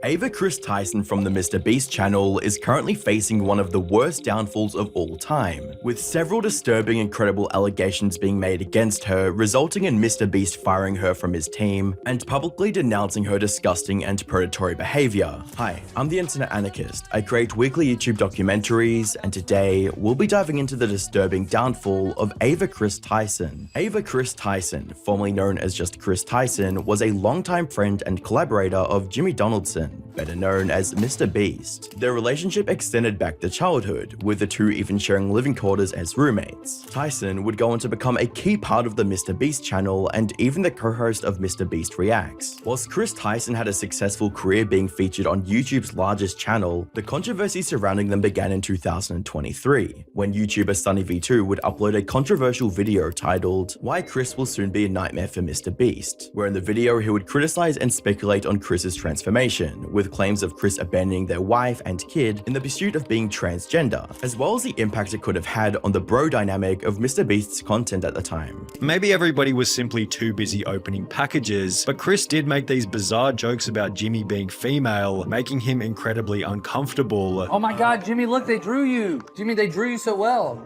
Ava Chris Tyson from the Mr.beast channel is currently facing one of the worst downfalls of all time, with several disturbing and credible allegations being made against her, resulting in Mr.beast firing her from his team and publicly denouncing her disgusting and predatory behavior. Hi, I'm the Internet Anarchist. I create weekly YouTube documentaries, and today we'll be diving into the disturbing downfall of Ava Chris Tyson. Ava Chris Tyson, formerly known as just Chris Tyson, was a longtime friend and collaborator of Jimmy Donaldson, better known as Mr.beast. Their relationship extended back to childhood, with the two even sharing living quarters as roommates. Tyson would go on to become a key part of the Mr.beast channel and even the co-host of Mr.beast Reacts. Whilst Chris Tyson had a successful career being featured on YouTube's largest channel, the controversy surrounding them began in 2023, when YouTuber SunnyV2 would upload a controversial video titled "Why Chris Will Soon Be a Nightmare for Mr.beast," where in the video he would criticize and speculate on Chris's transformation, with claims of Chris abandoning their wife and kid in the pursuit of being transgender, as well as the impact it could have had on the bro dynamic of Mr.beast's content at the time. Maybe everybody was simply too busy opening packages, but Chris did make these bizarre jokes about Jimmy being female, making him incredibly uncomfortable. Oh my god, Jimmy, look, they drew you. Jimmy, they drew you so well.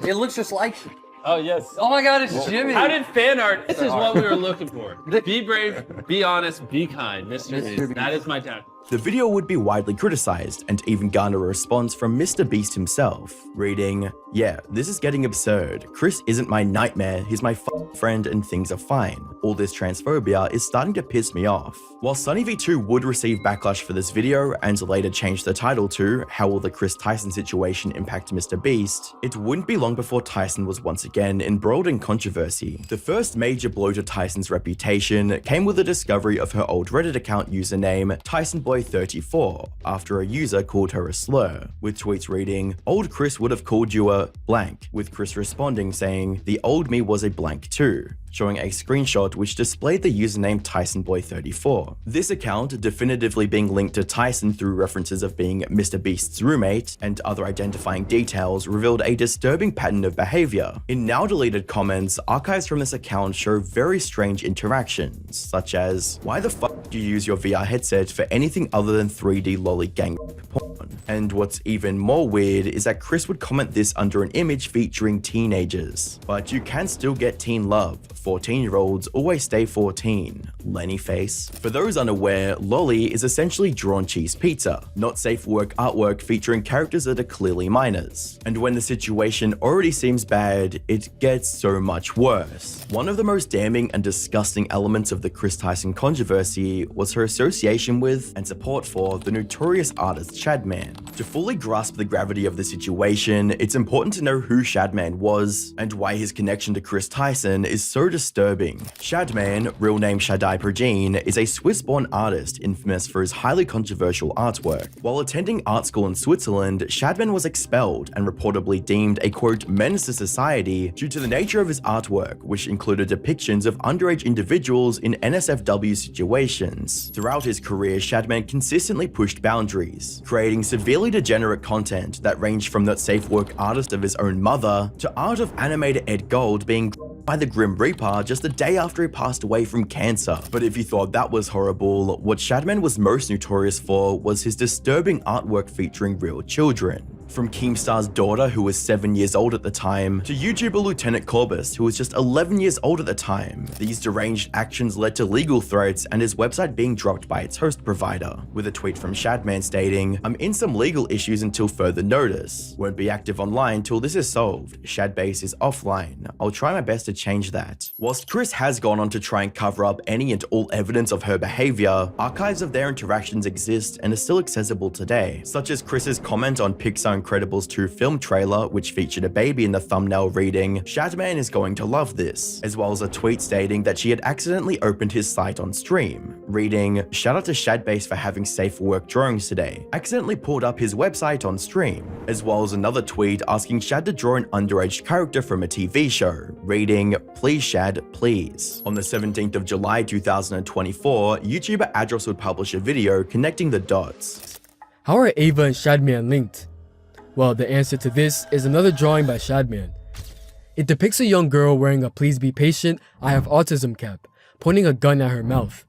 It looks just like you. Oh, yes. Oh my god, it's Jimmy. How did fan art? This is what we were looking for. Be brave, be honest, be kind. Mr. Beast. That is my town. The video would be widely criticized and even garner a response from Mr.beast himself, reading, "Yeah, this is getting absurd. Chris isn't my nightmare, he's my friend and things are fine. All this transphobia is starting to piss me off." While SunnyV2 would receive backlash for this video and later change the title to "How Will the Chris Tyson Situation Impact Mr.beast?", it wouldn't be long before Tyson was once again embroiled in controversy. The first major blow to Tyson's reputation came with the discovery of her old Reddit account username TysonBoy34 after a user called her a slur, with tweets reading, "Old Chris would have called you a blank," with Chris responding saying, "The old me was a blank too," showing a screenshot which displayed the username TysonBoy34. This account, definitively being linked to Tyson through references of being Mr.beast's roommate and other identifying details, revealed a disturbing pattern of behavior. In now deleted comments, archives from this account show very strange interactions, such as, "Why the fuck do you use your VR headset for anything other than 3D lolly gang porn?" And what's even more weird is that Chris would comment this under an image featuring teenagers. "But you can still get teen love. 14-year-olds always stay 14. Lenny face." For those unaware, lolly is essentially drawn cheese pizza, not safe for work artwork featuring characters that are clearly minors. And when the situation already seems bad, it gets so much worse. One of the most damning and disgusting elements of the Chris Tyson controversy was her association with and support for the notorious artist Shadman. To fully grasp the gravity of the situation, it's important to know who Shadman was and why his connection to Chris Tyson is so disturbing. Shadman, real name Shaddai Progene, is a Swiss-born artist infamous for his highly controversial artwork. While attending art school in Switzerland, Shadman was expelled and reportedly deemed a quote menace to society due to the nature of his artwork, which included depictions of underage individuals in NSFW situations. Throughout his career, Shadman consistently pushed boundaries, creating severely degenerate content that ranged from the safe work artist of his own mother to art of animator Ed Gold being by the Grim Reaper just a day after he passed away from cancer. But if you thought that was horrible, what Shadman was most notorious for was his disturbing artwork featuring real children. From Keemstar's daughter, who was 7 years old at the time, to YouTuber Lieutenant Corbus, who was just 11 years old at the time. These deranged actions led to legal threats and his website being dropped by its host provider, with a tweet from Shadman stating, "I'm in some legal issues until further notice. Won't be active online till this is solved. Shadbase is offline. I'll try my best to change that." Whilst Chris has gone on to try and cover up any and all evidence of her behavior, archives of their interactions exist and are still accessible today, such as Chris's comment on Pixar Incredibles 2 film trailer, which featured a baby in the thumbnail reading, "Shadman is going to love this," as well as a tweet stating that she had accidentally opened his site on stream, reading, "Shout out to Shadbase for having safe for work drawings today. Accidentally pulled up his website on stream," as well as another tweet asking Shad to draw an underage character from a TV show, reading, "Please Shad, please." On the 17th of July 2024, YouTuber Adros would publish a video connecting the dots. How are Ava and Shadman linked? Well, the answer to this is another drawing by Shadman. It depicts a young girl wearing a "Please be patient, I have autism" cap, pointing a gun at her mouth.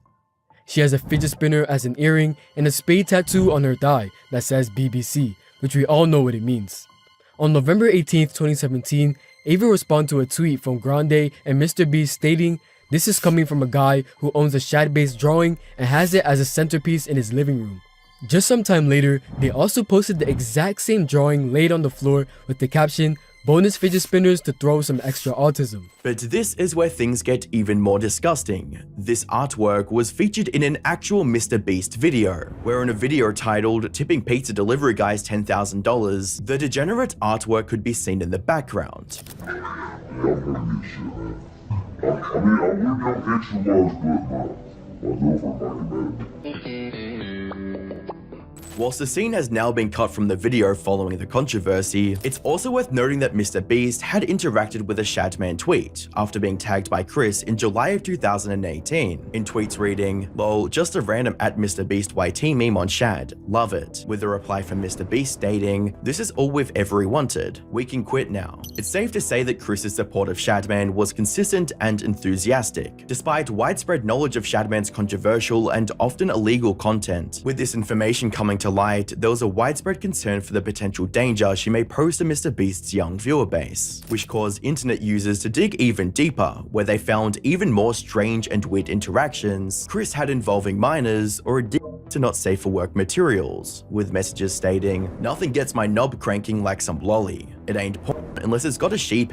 She has a fidget spinner as an earring and a spade tattoo on her thigh that says BBC, which we all know what it means. On November 18th, 2017, Ava responded to a tweet from Grande and Mr.beast stating, "This is coming from a guy who owns a Shad-based drawing and has it as a centerpiece in his living room." Just some time later, they also posted the exact same drawing laid on the floor with the caption, "Bonus fidget spinners to throw some extra autism." But this is where things get even more disgusting. This artwork was featured in an actual MrBeast video, where in a video titled "Tipping Pizza Delivery Guys $10,000, the degenerate artwork could be seen in the background. Whilst the scene has now been cut from the video following the controversy, it's also worth noting that MrBeast had interacted with a Shadman tweet after being tagged by Chris in July of 2018, in tweets reading, "Lol, just a random at MrBeast YT meme on Shad, love it," with a reply from MrBeast stating, "This is all we've ever wanted, we can quit now." It's safe to say that Chris's support of Shadman was consistent and enthusiastic, despite widespread knowledge of Shadman's controversial and often illegal content. With this information coming to light, there was a widespread concern for the potential danger she may pose to MrBeast's young viewer base, which caused internet users to dig even deeper, where they found even more strange and weird interactions Chris had involving minors or a dig to not safe for work materials, with messages stating, "Nothing gets my knob cranking like some lolly. It ain't porn unless it's got a sheep,"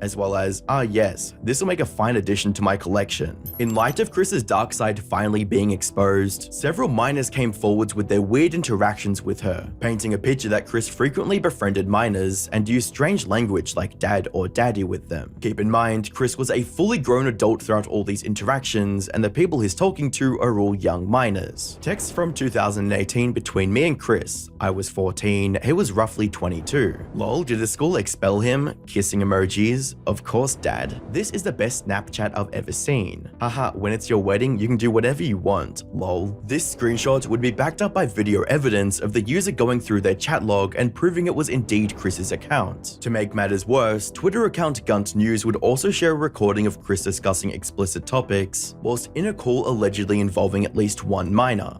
as well as, "Ah yes, this will make a fine addition to my collection." In light of Chris's dark side finally being exposed, several minors came forwards with their weird interactions with her, painting a picture that Chris frequently befriended minors and used strange language like dad or daddy with them. Keep in mind, Chris was a fully grown adult throughout all these interactions, and the people he's talking to are all young minors. Texts from 2018 between me and Chris: I was 14, he was roughly 22. Lol, did the school expel him? Kissing emojis. Of course, dad. This is the best Snapchat I've ever seen. Haha, when it's your wedding, you can do whatever you want. Lol. This screenshot would be backed up by video evidence of the user going through their chat log and proving it was indeed Chris's account. To make matters worse, Twitter account Gunt News would also share a recording of Chris discussing explicit topics, whilst in a call allegedly involving at least one minor.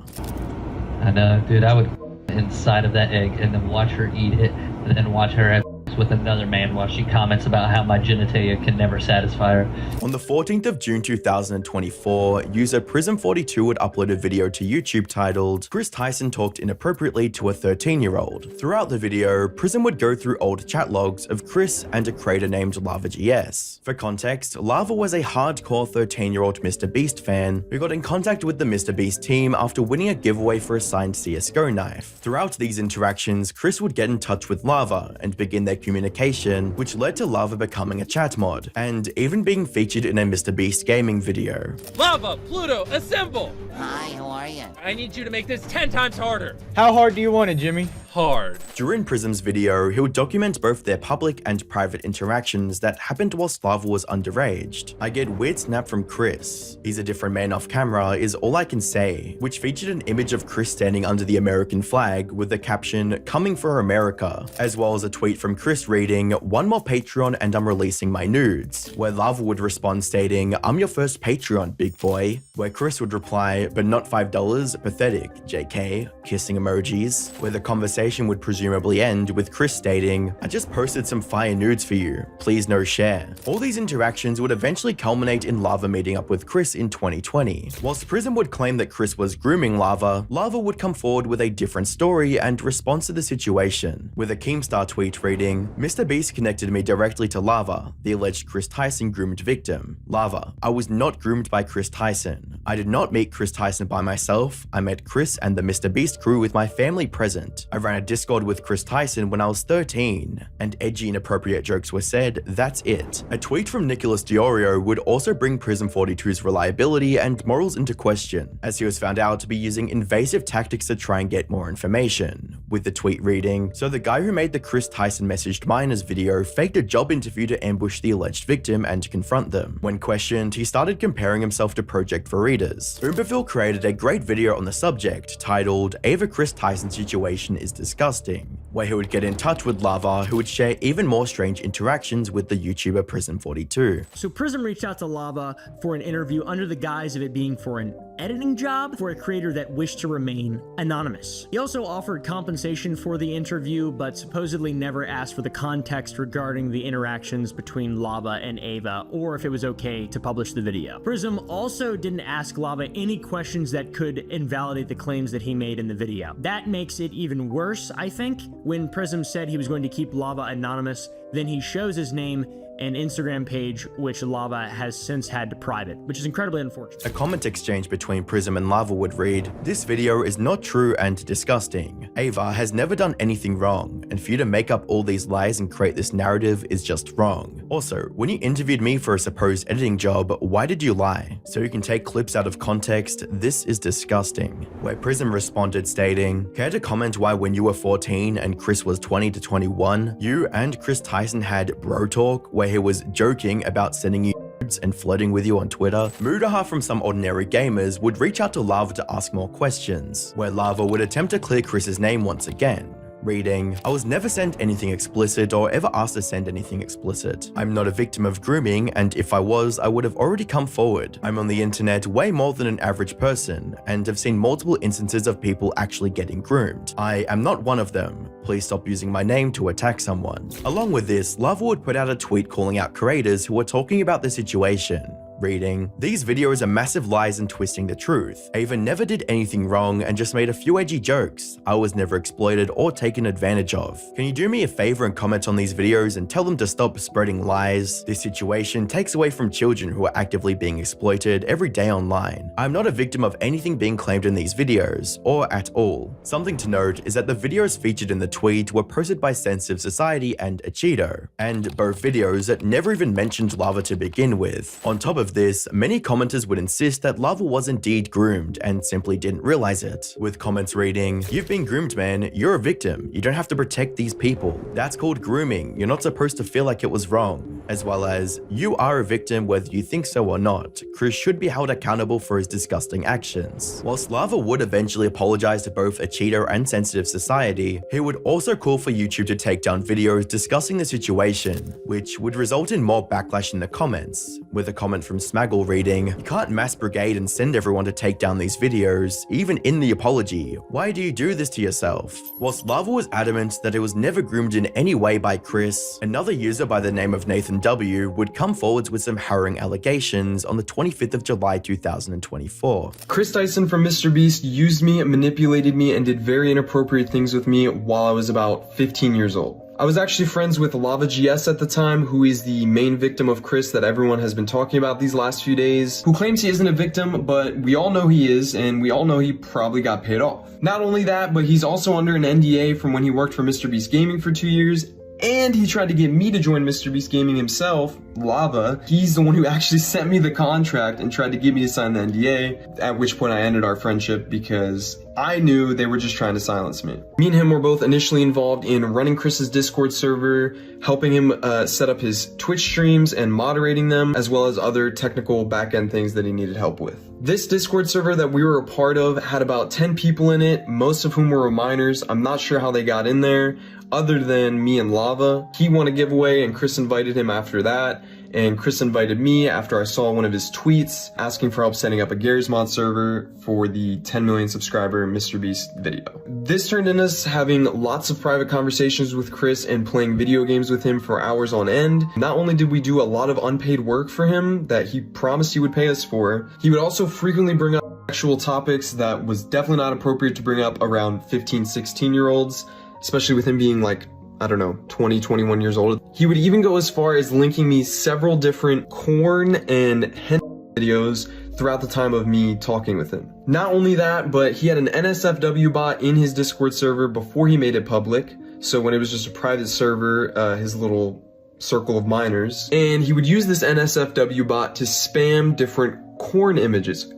I know, dude, I would inside of that egg and then watch her eat it, and then watch her have with another man while she comments about how my genitalia can never satisfy her. On the 14th of June 2024, user Prism42 would upload a video to YouTube titled, "Chris Tyson talked inappropriately to a 13-year-old. Throughout the video, Prism would go through old chat logs of Chris and a creator named LavaGS. For context, Lava was a hardcore 13-year-old MrBeast fan who got in contact with the MrBeast team after winning a giveaway for a signed CSGO knife. Throughout these interactions, Chris would get in touch with Lava and begin their communication, which led to Lava becoming a chat mod, and even being featured in a MrBeast gaming video. Lava, Pluto, assemble! Hi, how are you? I need you to make this 10 times harder. How hard do you want it, Jimmy? Hard. During Prism's video, he would document both their public and private interactions that happened whilst Lava was underaged. "I get weird snap from Chris. He's a different man off camera is all I can say," which featured an image of Chris standing under the American flag with the caption, "Coming for America," as well as a tweet from Chris reading, "One more Patreon and I'm releasing my nudes," where Lava would respond stating, "I'm your first Patreon, big boy," where Chris would reply, "But not $5, pathetic, JK, kissing emojis," where the conversation would presumably end with Chris stating, "I just posted some fire nudes for you, please no share." All these interactions would eventually culminate in Lava meeting up with Chris in 2020. Whilst Prism would claim that Chris was grooming Lava, Lava would come forward with a different story and response to the situation, with a Keemstar tweet reading, "MrBeast connected me directly to Lava, the alleged Chris Tyson groomed victim. Lava, I was not groomed by Chris Tyson. I did not meet Chris Tyson by myself. I met Chris and the MrBeast crew with my family present. I ran a Discord with Chris Tyson when I was 13, and edgy inappropriate jokes were said, that's it." A tweet from Nicholas Diorio would also bring Prism42's reliability and morals into question, as he was found out to be using invasive tactics to try and get more information, with the tweet reading, "So the guy who made the Chris Tyson messaged minors video faked a job interview to ambush the alleged victim and confront them. When questioned, he started comparing himself to Project Veritas." Oomperville created a great video on the subject titled, "Ava Chris Tyson situation is disgusting," where he would get in touch with Lava, who would share even more strange interactions with the YouTuber Prism42. So Prism reached out to Lava for an interview under the guise of it being for an editing job for a creator that wished to remain anonymous. He also offered compensation for the interview, but supposedly never asked for the context regarding the interactions between Lava and Ava, or if it was okay to publish the video. Prism also didn't ask Lava any questions that could invalidate the claims that he made in the video. That makes it even worse, I think. When Prism said he was going to keep Lava anonymous, then he shows his name and Instagram page, which Lava has since had to private, which is incredibly unfortunate. A comment exchange between Prism and Lava would read, "This video is not true and disgusting. Ava has never done anything wrong, and for you to make up all these lies and create this narrative is just wrong. Also, when you interviewed me for a supposed editing job, why did you lie? So you can take clips out of context? This is disgusting." Where Prism responded stating, "Care to comment why when you were 14 and Chris was 20 to 21, you and Chris Tyson had bro talk where he was joking about sending you nudes and flirting with you on Twitter?" Mudaha from Some Ordinary Gamers would reach out to Lava to ask more questions, where Lava would attempt to clear Chris's name once again, reading, "I was never sent anything explicit or ever asked to send anything explicit. I'm not a victim of grooming, and if I was, I would have already come forward. I'm on the internet way more than an average person, and have seen multiple instances of people actually getting groomed. I am not one of them. Please stop using my name to attack someone." Along with this, Lava would put out a tweet calling out creators who were talking about the situation, reading, "These videos are massive lies and twisting the truth. Ava never did anything wrong and just made a few edgy jokes. I was never exploited or taken advantage of. Can you do me a favor and comment on these videos and tell them to stop spreading lies? This situation takes away from children who are actively being exploited every day online. I'm not a victim of anything being claimed in these videos, or at all." Something to note is that the videos featured in the tweet were posted by Sensitive Society and Cheeto, and both videos that never even mentioned Lava to begin with. On top of this, many commenters would insist that Lava was indeed groomed and simply didn't realize it, with comments reading, "You've been groomed, man. You're a victim. You don't have to protect these people. That's called grooming. You're not supposed to feel like it was wrong." As well as, "You are a victim whether you think so or not. Chris should be held accountable for his disgusting actions." Whilst Lava would eventually apologize to both Cheeto and Sensitive Society, he would also call for YouTube to take down videos discussing the situation, which would result in more backlash in the comments, with a comment from Smaggle reading, "You can't mass brigade and send everyone to take down these videos, even in the apology. Why do you do this to yourself?" Whilst Lava was adamant that it was never groomed in any way by Chris, another user by the name of Nathan W would come forwards with some harrowing allegations on the 25th of July 2024. "Chris Tyson from Mr.beast used me, manipulated me, and did very inappropriate things with me while I was about 15 years old. I was actually friends with Lava GS at the time, who is the main victim of Chris that everyone has been talking about these last few days, who claims he isn't a victim, but we all know he is, and we all know he probably got paid off. Not only that, but he's also under an NDA from when he worked for MrBeast Gaming for 2 years, and he tried to get me to join MrBeast Gaming himself, Lava. He's the one who actually sent me the contract and tried to get me to sign the NDA, at which point I ended our friendship because I knew they were just trying to silence me. Me and him were both initially involved in running Chris's Discord server, helping him set up his Twitch streams and moderating them, as well as other technical back-end things that he needed help with. This Discord server that we were a part of had about 10 people in it, most of whom were minors. I'm not sure how they got in there, other than me and Lava. He won a giveaway and Chris invited him after that, and Chris invited me after I saw one of his tweets asking for help setting up a Garry's Mod server for the 10 million subscriber MrBeast video. This turned into us having lots of private conversations with Chris and playing video games with him for hours on end. Not only did we do a lot of unpaid work for him that he promised he would pay us for, he would also frequently bring up sexual topics that was definitely not appropriate to bring up around 15, 16-year-olds, especially with him being like, I don't know, 20, 21 years old. He would even go as far as linking me several different corn and hen videos throughout the time of me talking with him. Not only that, but he had an NSFW bot in his Discord server before he made it public. So when it was just a private server, his little circle of minors. And he would use this NSFW bot to spam different corn images,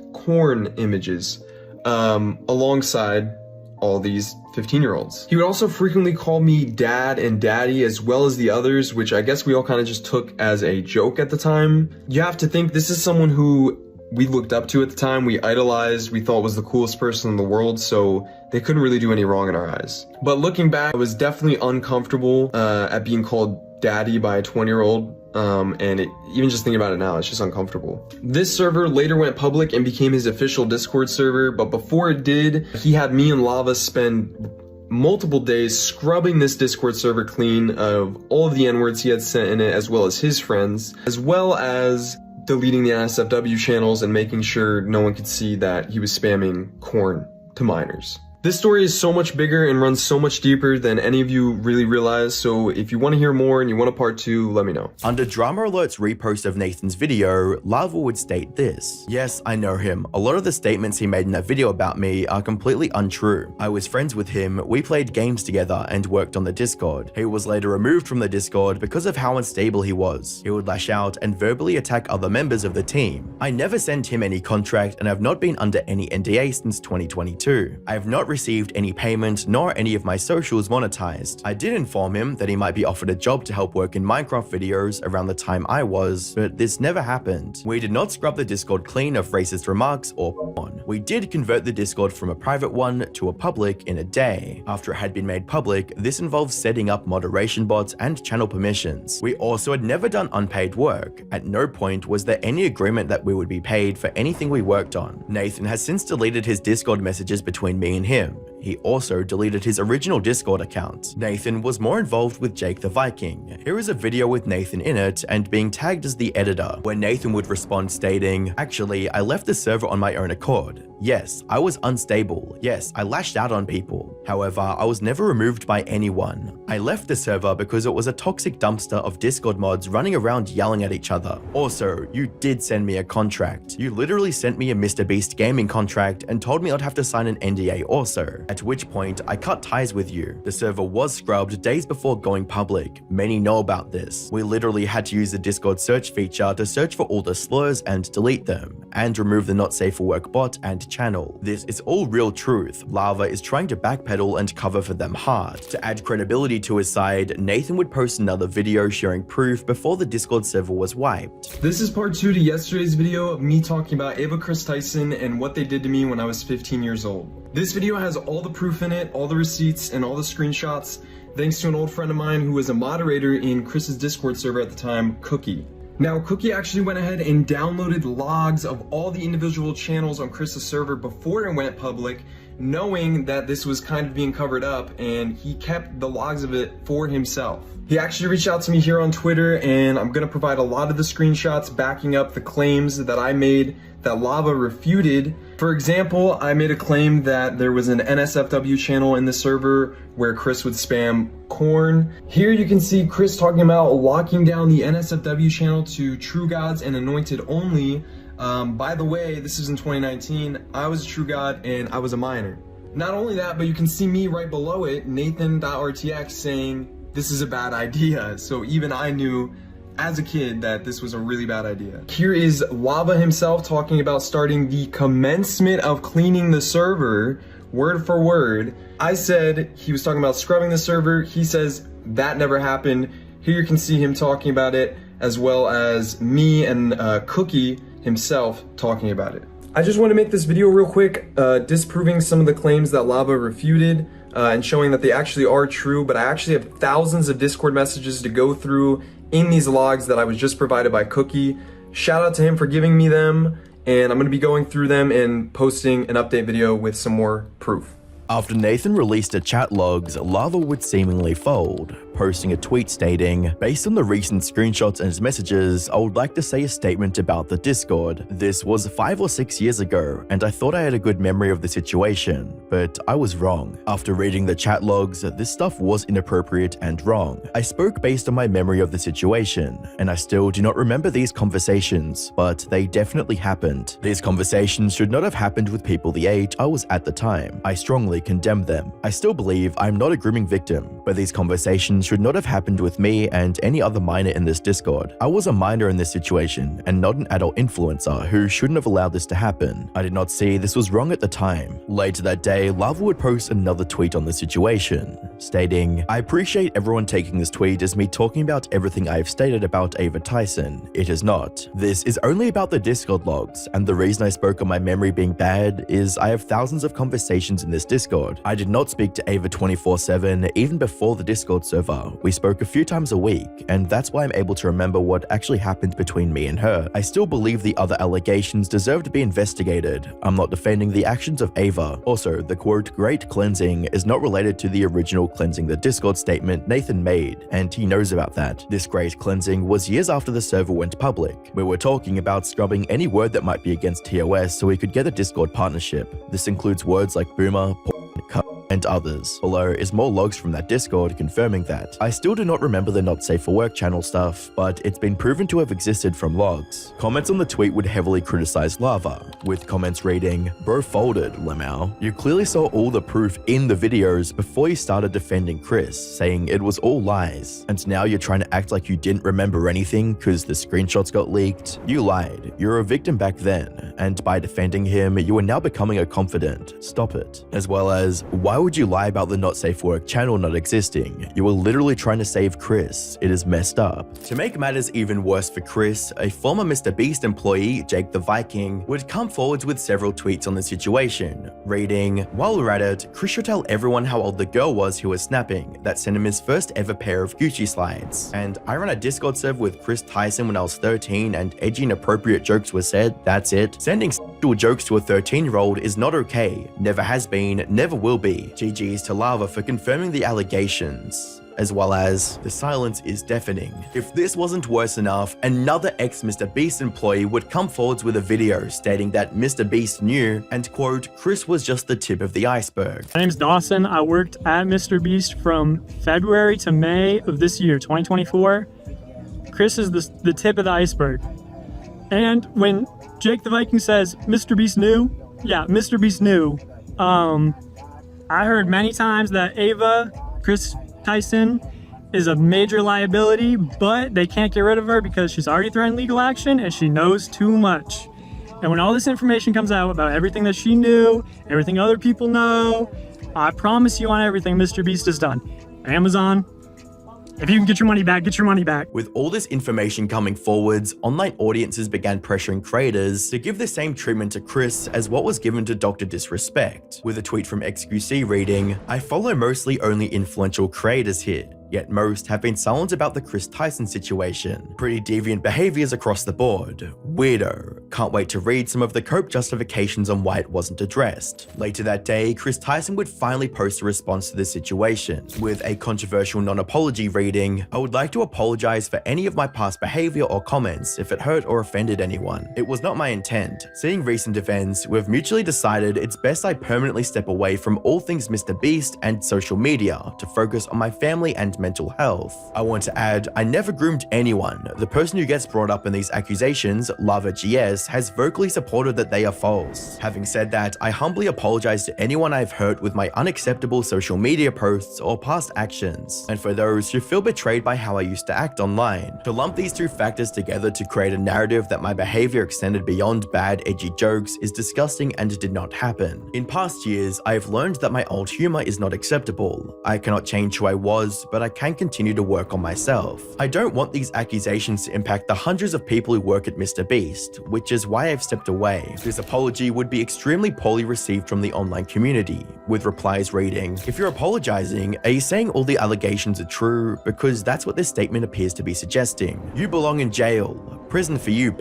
alongside all these 15-year-olds. He would also frequently call me dad and daddy, as well as the others, which I guess we all kind of just took as a joke at the time. You have to think this is someone who we looked up to at the time, we idolized, we thought was the coolest person in the world, so they couldn't really do any wrong in our eyes. But looking back, I was definitely uncomfortable at being called daddy by a 20-year-old Even just thinking about it now, it's just uncomfortable. This server later went public and became his official Discord server, but before it did, he had me and Lava spend multiple days scrubbing this Discord server clean of all of the N-words he had sent in it, as well as his friends, as well as deleting the NSFW channels and making sure no one could see that he was spamming corn to minors. This story is so much bigger and runs so much deeper than any of you really realize, so if you want to hear more and you want a part 2, let me know. Under Drama Alert's repost of Nathan's video, Lava would state this. Yes, I know him. A lot of the statements he made in that video about me are completely untrue. I was friends with him, we played games together and worked on the Discord. He was later removed from the Discord because of how unstable he was. He would lash out and verbally attack other members of the team. I never sent him any contract and have not been under any NDA since 2022. I have not received any payment nor any of my socials monetized. I did inform him that he might be offered a job to help work in Minecraft videos around the time I was, but this never happened. We did not scrub the Discord clean of racist remarks or porn. We did convert the Discord from a private one to a public in a day. After it had been made public, this involved setting up moderation bots and channel permissions. We also had never done unpaid work. At no point was there any agreement that we would be paid for anything we worked on. Nathan has since deleted his Discord messages between me and him. He also deleted his original Discord account. Nathan was more involved with Jake the Viking. Here is a video with Nathan in it and being tagged as the editor, where Nathan would respond stating, "Actually, I left the server on my own accord. Yes, I was unstable. Yes, I lashed out on people. However, I was never removed by anyone. I left the server because it was a toxic dumpster of Discord mods running around yelling at each other. Also, you did send me a contract. You literally sent me a MrBeast gaming contract and told me I'd have to sign an NDA also. At which point, I cut ties with you. The server was scrubbed days before going public. Many know about this. We literally had to use the Discord search feature to search for all the slurs and delete them, and remove the not safe for work bot and channel. This is all real truth. Lava is trying to backpedal and cover for them hard. To add credibility to his side, Nathan would post another video sharing proof before the Discord server was wiped. This is part 2 to yesterday's video of me talking about Ava Chris Tyson and what they did to me when I was 15 years old. This video has all the proof in it, all the receipts, and all the screenshots, thanks to an old friend of mine who was a moderator in Chris's Discord server at the time, Cookie. Now, Cookie actually went ahead and downloaded logs of all the individual channels on Chris's server before it went public, knowing that this was kind of being covered up, and he kept the logs of it for himself. He actually reached out to me here on Twitter, and I'm going to provide a lot of the screenshots backing up the claims that I made that Lava refuted. For example, I made a claim that there was an NSFW channel in the server where Chris would spam corn. Here you can see Chris talking about locking down the NSFW channel to True Gods and Anointed only. By the way, this is in 2019. I was a True God and I was a minor. Not only that, but you can see me right below it, Nathan.rtx, saying this is a bad idea. So even I knew as a kid that this was a really bad idea. Here is Lava himself talking about starting the commencement of cleaning the server, word for word. I said he was talking about scrubbing the server. He says that never happened. Here you can see him talking about it, as well as me and Cookie himself talking about it. I just want to make this video real quick, disproving some of the claims that Lava refuted, and showing that they actually are true, but I actually have thousands of Discord messages to go through in these logs that I was just provided by Cookie. Shout out to him for giving me them, and I'm going to be going through them and posting an update video with some more proof. After Nathan released the chat logs, Lava would seemingly fold, posting a tweet stating, "Based on the recent screenshots and his messages, I would like to say a statement about the Discord. This was 5 or 6 years ago, and I thought I had a good memory of the situation, but I was wrong. After reading the chat logs, this stuff was inappropriate and wrong. I spoke based on my memory of the situation, and I still do not remember these conversations, but they definitely happened. These conversations should not have happened with people the age I was at the time. I strongly condemn them. I still believe I'm not a grooming victim, but these conversations should not have happened with me and any other minor in this Discord. I was a minor in this situation and not an adult influencer who shouldn't have allowed this to happen. I did not see this was wrong at the time." Later that day, Lava would post another tweet on the situation, stating, "I appreciate everyone taking this tweet as me talking about everything I have stated about Ava Tyson. It is not. This is only about the Discord logs, and the reason I spoke on my memory being bad is I have thousands of conversations in this Discord Discord. I did not speak to Ava 24/7 even before the Discord server. We spoke a few times a week, and that's why I'm able to remember what actually happened between me and her. I still believe the other allegations deserve to be investigated. I'm not defending the actions of Ava. Also, the quote, great cleansing is not related to the original cleansing the Discord statement Nathan made, and he knows about that. This great cleansing was years after the server went public. We were talking about scrubbing any word that might be against TOS so we could get a Discord partnership. This includes words like boomer, cunt, and others. Below is more logs from that Discord confirming that. I still do not remember the not safe for work channel stuff, but it's been proven to have existed from logs. Comments on the tweet would heavily criticize Lava, with comments reading, bro folded, Lemau. You clearly saw all the proof in the videos before you started defending Chris, saying it was all lies. And now you're trying to act like you didn't remember anything because the screenshots got leaked. You lied. You're a victim back then, and by defending him, you are now becoming a confidant. Stop it. As well as, why would you lie about the not safe for work channel not existing? You were literally trying to save Chris. It is messed up. To make matters even worse for Chris, a former MrBeast employee, Jake the Viking, would come forward with several tweets on the situation, reading, while we're at it, Chris should tell everyone how old the girl was who was snapping, that sent him his first ever pair of Gucci slides. And I ran a Discord server with Chris Tyson when I was 13 and edgy inappropriate jokes were said, that's it. Sending sexual jokes to a 13-year-old is not okay. Never has been, never will be. GG's to Lava for confirming the allegations. As well as, the silence is deafening. If this wasn't worse enough, another ex-MrBeast employee would come forward with a video stating that MrBeast knew, and quote, Chris was just the tip of the iceberg. My name's Dawson. I worked at MrBeast from February to May of this year, 2024. Chris is the tip of the iceberg. And when Jake the Viking says, MrBeast knew, yeah, MrBeast knew. I heard many times that Ava, Chris Tyson, is a major liability, but they can't get rid of her because she's already threatened legal action and she knows too much. And when all this information comes out about everything that she knew, everything other people know, I promise you on everything MrBeast has done. Amazon, if you can get your money back, get your money back. With all this information coming forwards, online audiences began pressuring creators to give the same treatment to Chris as what was given to Dr. Disrespect, with a tweet from XQC reading, I follow mostly only influential creators here. Yet most have been silent about the Chris Tyson situation. Pretty deviant behaviors across the board. Weirdo. Can't wait to read some of the cope justifications on why it wasn't addressed. Later that day, Chris Tyson would finally post a response to the situation, with a controversial non-apology reading, I would like to apologize for any of my past behavior or comments if it hurt or offended anyone. It was not my intent. Seeing recent events, we've mutually decided it's best I permanently step away from all things MrBeast and social media to focus on my family and mental health. I want to add, I never groomed anyone. The person who gets brought up in these accusations, Lava GS, has vocally supported that they are false. Having said that, I humbly apologize to anyone I've hurt with my unacceptable social media posts or past actions, and for those who feel betrayed by how I used to act online. To lump these two factors together to create a narrative that my behavior extended beyond bad, edgy jokes is disgusting and did not happen. In past years, I have learned that my old humor is not acceptable. I cannot change who I was, but I can continue to work on myself. I don't want these accusations to impact the hundreds of people who work at MrBeast, which is why I've stepped away. This apology would be extremely poorly received from the online community, with replies reading, if you're apologizing, are you saying all the allegations are true? Because that's what this statement appears to be suggesting. You belong in jail. Prison for you,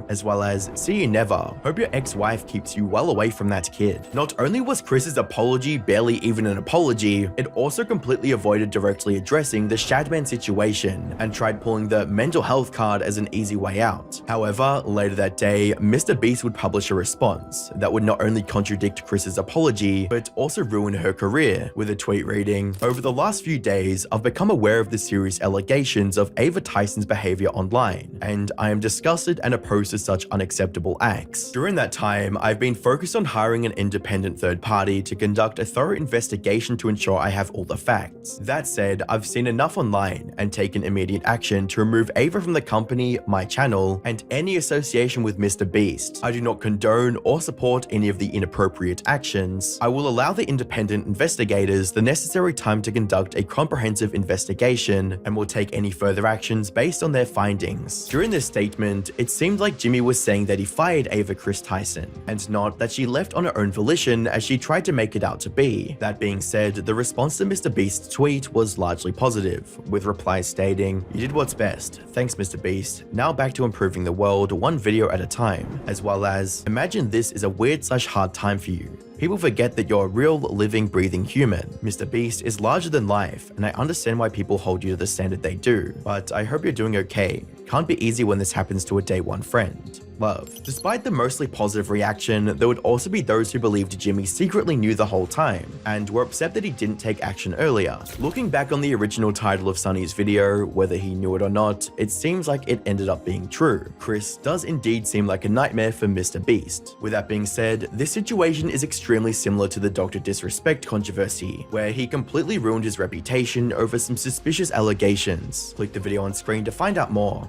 as well as, see you never. Hope your ex-wife keeps you well away from that kid. Not only was Chris's apology barely even an apology, it also completely avoided directly addressing the Shadman situation and tried pulling the mental health card as an easy way out. However, later that day, MrBeast would publish a response that would not only contradict Chris's apology, but also ruin her career, with a tweet reading, over the last few days, I've become aware of the serious allegations of Ava Tyson's behavior online, and I am disgusted and opposed to such unacceptable acts. During that time, I've been focused on hiring an independent third party to conduct a thorough investigation to ensure I have all the facts. That said, I've seen enough online and taken immediate action to remove Ava from the company, my channel, and any association with MrBeast. I do not condone or support any of the inappropriate actions. I will allow the independent investigators the necessary time to conduct a comprehensive investigation and will take any further actions based on their findings. During this statement, it seemed seemed like Jimmy was saying that he fired Ava Chris Tyson, and not that she left on her own volition as she tried to make it out to be. That being said, the response to MrBeast's tweet was largely positive, with replies stating, "You did what's best. Thanks MrBeast. Now back to improving the world one video at a time," as well as, "Imagine this is a weird/hard time for you. People forget that you're a real, living, breathing human. MrBeast is larger than life, and I understand why people hold you to the standard they do, but I hope you're doing okay. Can't be easy when this happens to a day one friend. Love." Despite the mostly positive reaction, there would also be those who believed Jimmy secretly knew the whole time, and were upset that he didn't take action earlier. Looking back on the original title of Sunny's video, whether he knew it or not, it seems like it ended up being true. Chris does indeed seem like a nightmare for MrBeast. With that being said, this situation is extremely similar to the Dr. Disrespect controversy, where he completely ruined his reputation over some suspicious allegations. Click the video on screen to find out more.